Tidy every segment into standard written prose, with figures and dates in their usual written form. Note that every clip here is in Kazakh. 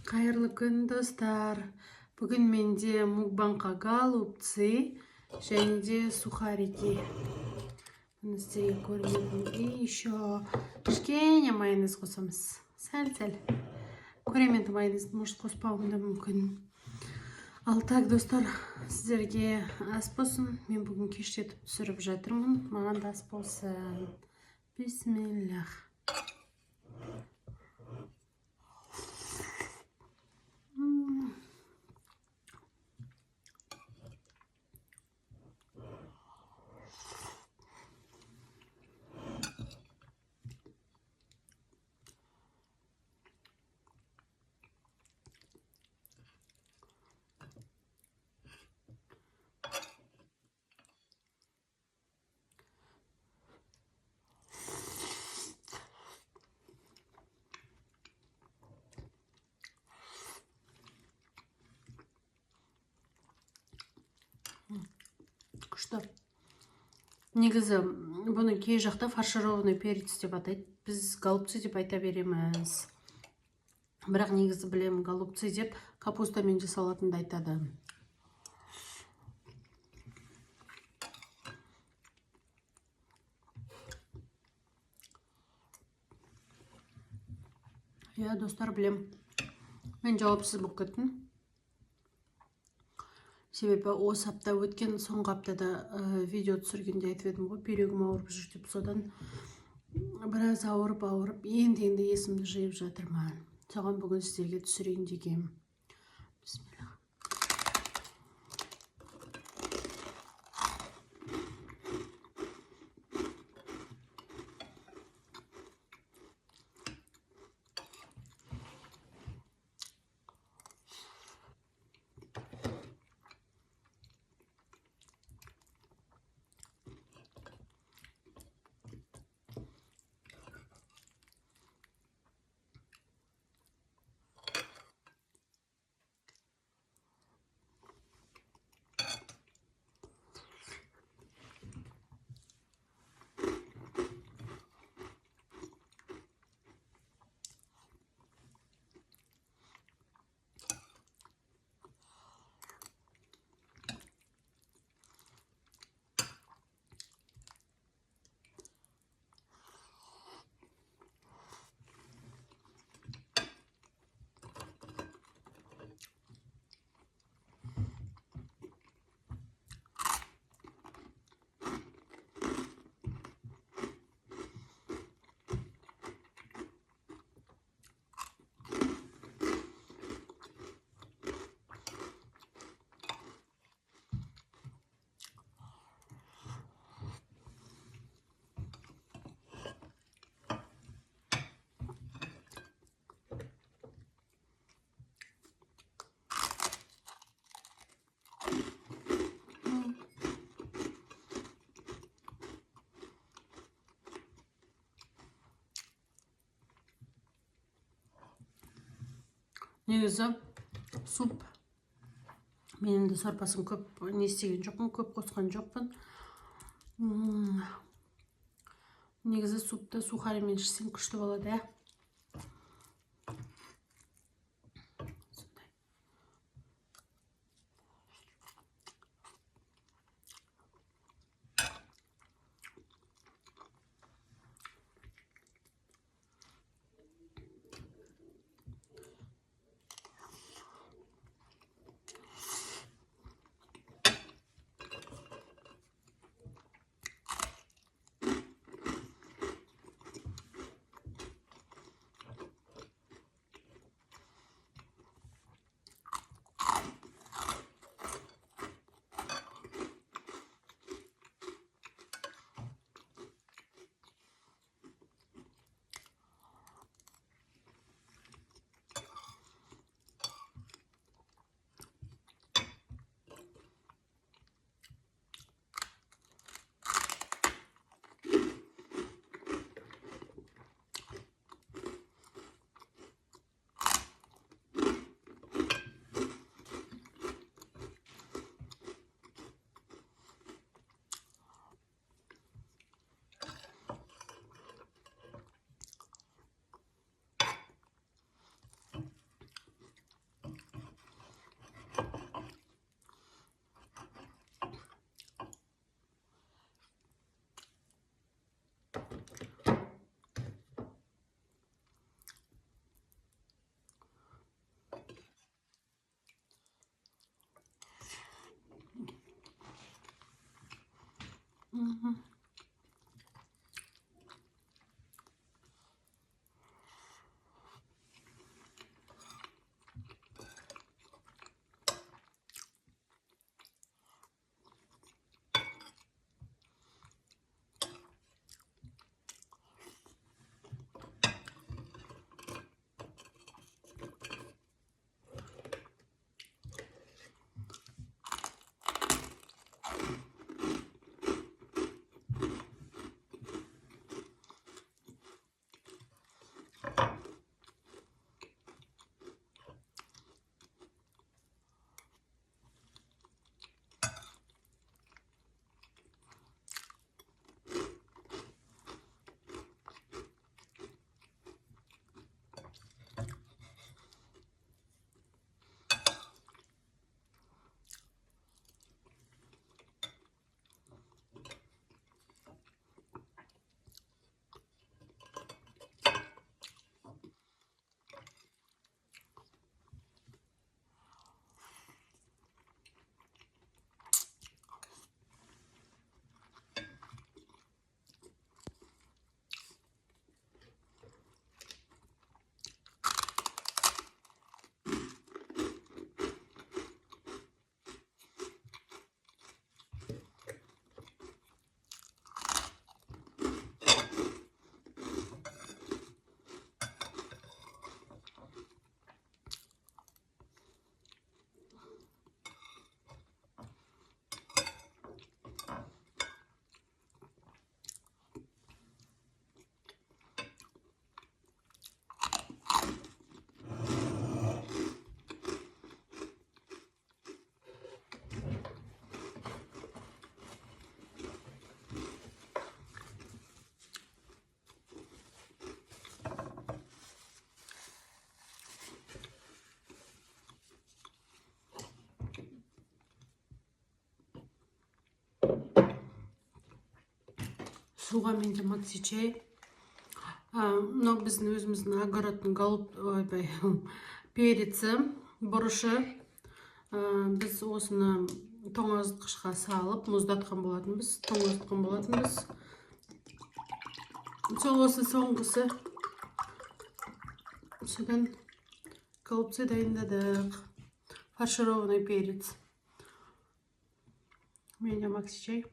Қайырлы күн, достар. Бүгін менде мукбанға голубцы және де сухарики. Бұны сіздерге көрсетемін. И еще кішкене майонез қосамыз. Сәл-сәл. Көремін, енді майонез может қоспауым да мүмкін. Ал так, достар, сіздерге ас болсын. Мен бүгін кештетіп түсіріп жатырмын. Маған да ас болсын. Бисмиллах. Күшті. Негізі бұны кей жақта фаршированный перец деп атайды. Біз голубцы деп айта береміз. Бірақ негізі білемін, голубцы деп капустамен жасалатынды айтады. Я, достар, білем. Мен жауапсыз болып кеттім. Себебі осы апта өткен соңғы аптада видео түсіргенде айтып едім ғой, бүйрегім ауырып жүр деп, содан біраз ауырып енді есімді жиып жатырмын. Соған бүгін сіздерге түсірейін дегенмін. Бисмилlah. Негізі суп. Мен енді сорпасын көп не істеген жоқпын, көп қосқан жоқпын. Негізі супты сухаримен ішсең күшті болады, Суға менде максичей. Мынау біздің өзіміздің огородтың переці, бұрышы. Біз осыны тоңазытқышқа салып, мұздатқан болатынбыз, Сол осы соңғысы. Содан голубцы дайындадық. Фаршированный перец. Менде максичей.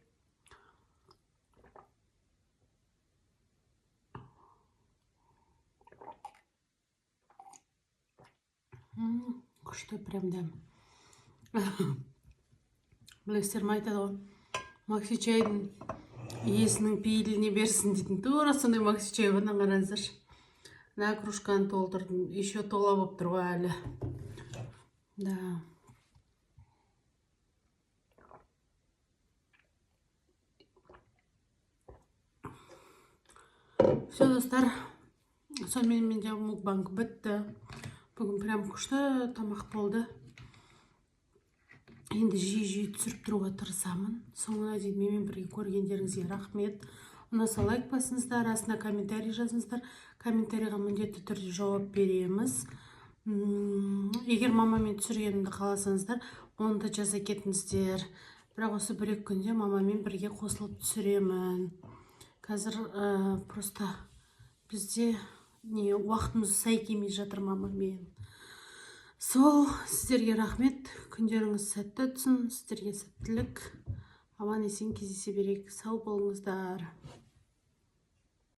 Күшті прям да. Білесіздер ме айтады ғой, максичайдың иесінің пейіліне берсін дейтін. Тура сондай максичай ғана, қараңыздаршы. Мына кружканы толтырдым, еще тола болып тұр ғой әлі. Да. Все, достар, сонымен менде мукбанг бітті. Бүгін прям күшті тамақ болды. Енді жиі түсіріп тұруға тырысамын. Соңына дейін менімен бірге көргендеріңізге рахмет. Ұнаса лайк басыңыздар, астына комментарий жазыңыздар. Комментарийға міндетті түрде жауап береміз. Егер мамамен түсіргенімді қаласаңыздар, оны да жаза кетіңіздер. Бірақ осы бір-екі күнде мамамен бірге қосылып түсіремін. Қазір просто бізде уақытымыз сай келмей жатыр мамамен. Сол, сіздерге рахмет. Күндеріңіз сәтті өтсін. Сіздерге сәттілік. Аман есен кездесе берейік. Сау болыңыздар.